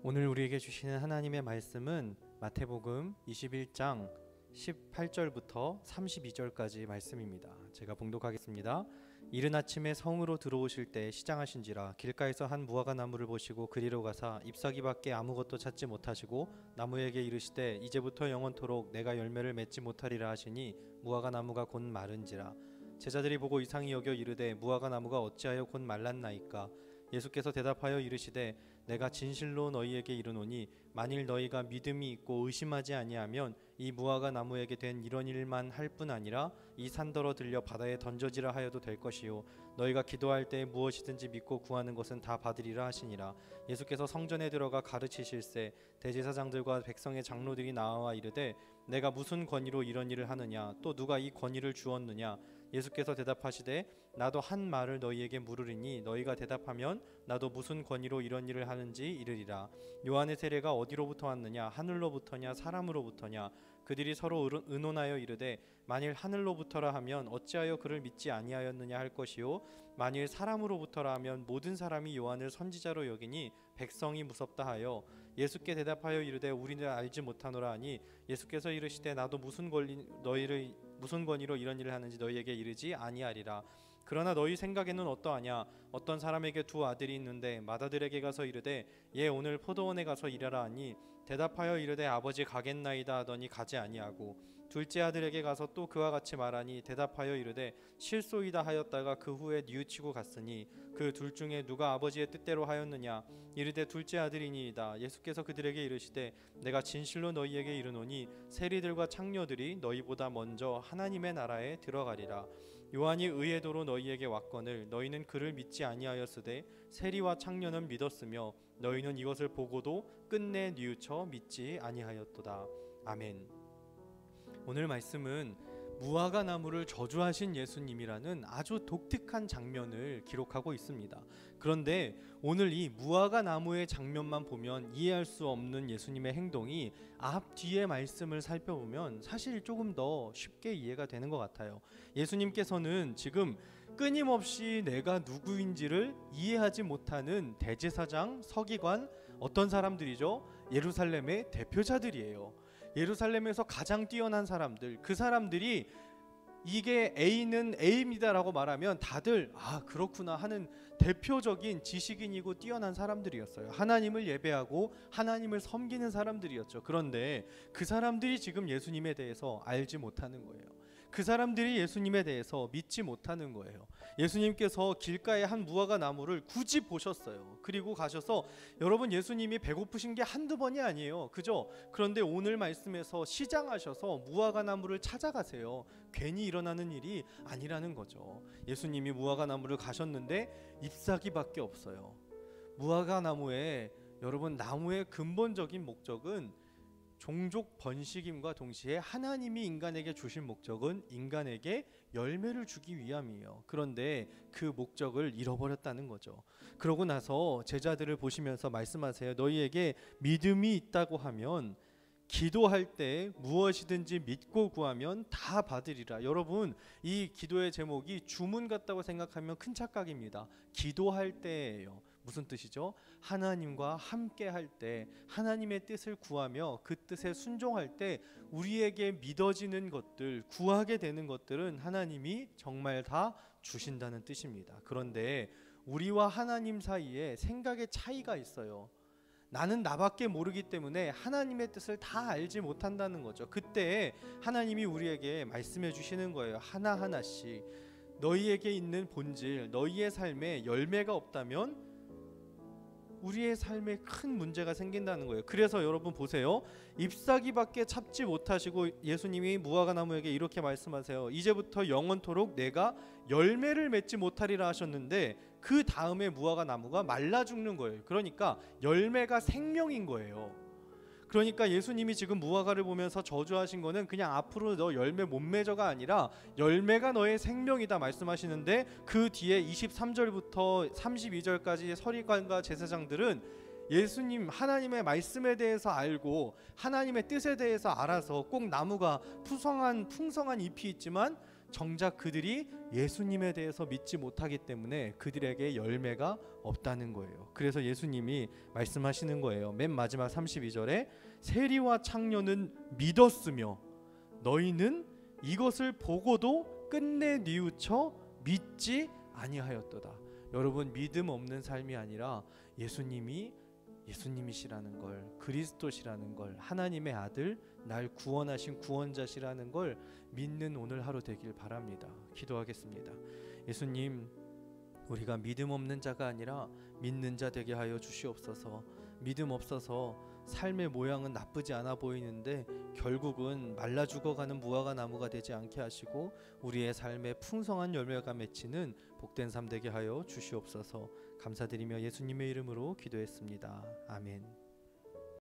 오늘 우리에게 주시는 하나님의 말씀은 마태복음 21장 18절부터 32절까지 말씀입니다. 제가 봉독하겠습니다. 이른 아침에 성으로 들어오실 때 시장하신지라 길가에서 한 무화과 나무를 보시고 그리로 가사 잎사귀밖에 아무것도 찾지 못하시고 나무에게 이르시되 이제부터 영원토록 내가 열매를 맺지 못하리라 하시니 무화과 나무가 곧 마른지라. 제자들이 보고 이상히 여겨 이르되 무화과 나무가 어찌하여 곧 말랐나이까. 예수께서 대답하여 이르시되 내가 진실로 너희에게 이르노니 만일 너희가 믿음이 있고 의심하지 아니하면 이 무화과 나무에게 된 이런 일만 할 뿐 아니라 이 산더러 들려 바다에 던져지라 하여도 될 것이요 너희가 기도할 때 무엇이든지 믿고 구하는 것은 다 받으리라 하시니라. 예수께서 성전에 들어가 가르치실세 대제사장들과 백성의 장로들이 나와 이르되 내가 무슨 권위로 이런 일을 하느냐 또 누가 이 권위를 주었느냐. 예수께서 대답하시되 나도 한 말을 너희에게 물으리니 너희가 대답하면 나도 무슨 권위로 이런 일을 하는지 이르리라. 요한의 세례가 어디로부터 왔느냐 하늘로부터냐 사람으로부터냐. 그들이 서로 의논하여 이르되 만일 하늘로부터라 하면 어찌하여 그를 믿지 아니하였느냐 할 것이요 만일 사람으로부터라 하면 모든 사람이 요한을 선지자로 여기니 백성이 무섭다 하여 예수께 대답하여 이르되 우리는 알지 못하노라 하니 예수께서 이르시되 나도 무슨 권위로 이런 일을 하는지 너희에게 이르지 아니하리라. 그러나 너희 생각에는 어떠하냐. 어떤 사람에게 두 아들이 있는데 맏아들에게 가서 이르되 얘 오늘 포도원에 가서 일하라 하니 대답하여 이르되 아버지 가겠나이다 하더니 가지 아니하고 둘째 아들에게 가서 또 그와 같이 말하니 대답하여 이르되 실소이다 하였다가 그 후에 뉘우치고 갔으니 그 둘 중에 누가 아버지의 뜻대로 하였느냐. 이르되 둘째 아들이니이다. 예수께서 그들에게 이르시되 내가 진실로 너희에게 이르노니 세리들과 창녀들이 너희보다 먼저 하나님의 나라에 들어가리라. 요한이 의의 도로 너희에게 왔거늘 너희는 그를 믿지 아니하였으되 세리와 창녀는 믿었으며 너희는 이것을 보고도 끝내 뉘우쳐 믿지 아니하였도다. 아멘. 오늘 말씀은 무화과 나무를 저주하신 예수님이라는 아주 독특한 장면을 기록하고 있습니다. 그런데 오늘 이 무화과 나무의 장면만 보면 이해할 수 없는 예수님의 행동이 앞 뒤의 말씀을 살펴보면 사실 조금 더 쉽게 이해가 되는 것 같아요. 예수님께서는 지금 끊임없이 내가 누구인지를 이해하지 못하는 대제사장, 서기관, 어떤 사람들이죠? 예루살렘의 대표자들이에요. 예루살렘에서 가장 뛰어난 사람들, 그 사람들이 이게 A는 A입니다라고 말하면 다들 아 그렇구나 하는 대표적인 지식인이고 뛰어난 사람들이었어요. 하나님을 예배하고 하나님을 섬기는 사람들이었죠. 그런데 그 사람들이 지금 예수님에 대해서 알지 못하는 거예요. 그 사람들이 예수님에 대해서 믿지 못하는 거예요. 예수님께서 길가에 한 무화과 나무를 굳이 보셨어요. 그리고 가셔서 여러분 예수님이 배고프신 게 한두 번이 아니에요. 그죠? 그런데 오늘 말씀에서 시장하셔서 무화과 나무를 찾아가세요. 괜히 일어나는 일이 아니라는 거죠. 예수님이 무화과 나무를 가셨는데 잎사귀밖에 없어요. 무화과 나무에 여러분 나무의 근본적인 목적은 종족 번식임과 동시에 하나님이 인간에게 주신 목적은 인간에게 열매를 주기 위함이에요. 그런데 그 목적을 잃어버렸다는 거죠. 그러고 나서 제자들을 보시면서 말씀하세요. 너희에게 믿음이 있다고 하면 기도할 때 무엇이든지 믿고 구하면 다 받으리라. 여러분 이 기도의 제목이 주문 같다고 생각하면 큰 착각입니다. 기도할 때예요. 무슨 뜻이죠? 하나님과 함께 할 때, 하나님의 뜻을 구하며 그 뜻에 순종할 때 우리에게 믿어지는 것들, 구하게 되는 것들은 하나님이 정말 다 주신다는 뜻입니다. 그런데 우리와 하나님 사이에 생각의 차이가 있어요. 나는 나밖에 모르기 때문에 하나님의 뜻을 다 알지 못한다는 거죠. 그때 하나님이 우리에게 말씀해 주시는 거예요. 하나하나씩 너희에게 있는 본질, 너희의 삶에 열매가 없다면 우리의 삶에 큰 문제가 생긴다는 거예요. 그래서 여러분 보세요. 잎사귀밖에 찾지 못하시고 예수님이 무화과 나무에게 이렇게 말씀하세요. 이제부터 영원토록 내가 열매를 맺지 못하리라 하셨는데 그 다음에 무화과 나무가 말라 죽는 거예요. 그러니까 열매가 생명인 거예요. 그러니까 예수님이 지금 무화과를 보면서 저주하신 거는 그냥 앞으로 너 열매 못 맺어가 아니라 열매가 너의 생명이다 말씀하시는데 그 뒤에 23절부터 32절까지 서기관과 제사장들은 예수님 하나님의 말씀에 대해서 알고 하나님의 뜻에 대해서 알아서 꼭 나무가 풍성한 잎이 있지만 정작 그들이 예수님에 대해서 믿지 못하기 때문에 그들에게 열매가 없다는 거예요. 그래서 예수님이 말씀하시는 거예요. 맨 마지막 32절에 세리와 창녀는 믿었으며 너희는 이것을 보고도 끝내 뉘우쳐 믿지 아니하였도다. 여러분, 믿음 없는 삶이 아니라 예수님이시라는 걸, 그리스도시라는 걸, 하나님의 아들, 날 구원하신 구원자시라는 걸 믿는 오늘 하루 되길 바랍니다. 기도하겠습니다. 예수님, 우리가 믿음 없는 자가 아니라 믿는 자 되게 하여 주시옵소서. 믿음 없어서 삶의 모양은 나쁘지 않아 보이는데 결국은 말라 죽어가는 무화과 나무가 되지 않게 하시고 우리의 삶에 풍성한 열매가 맺히는 복된 삶 되게 하여 주시옵소서. 감사드리며 예수님의 이름으로 기도했습니다. 아멘.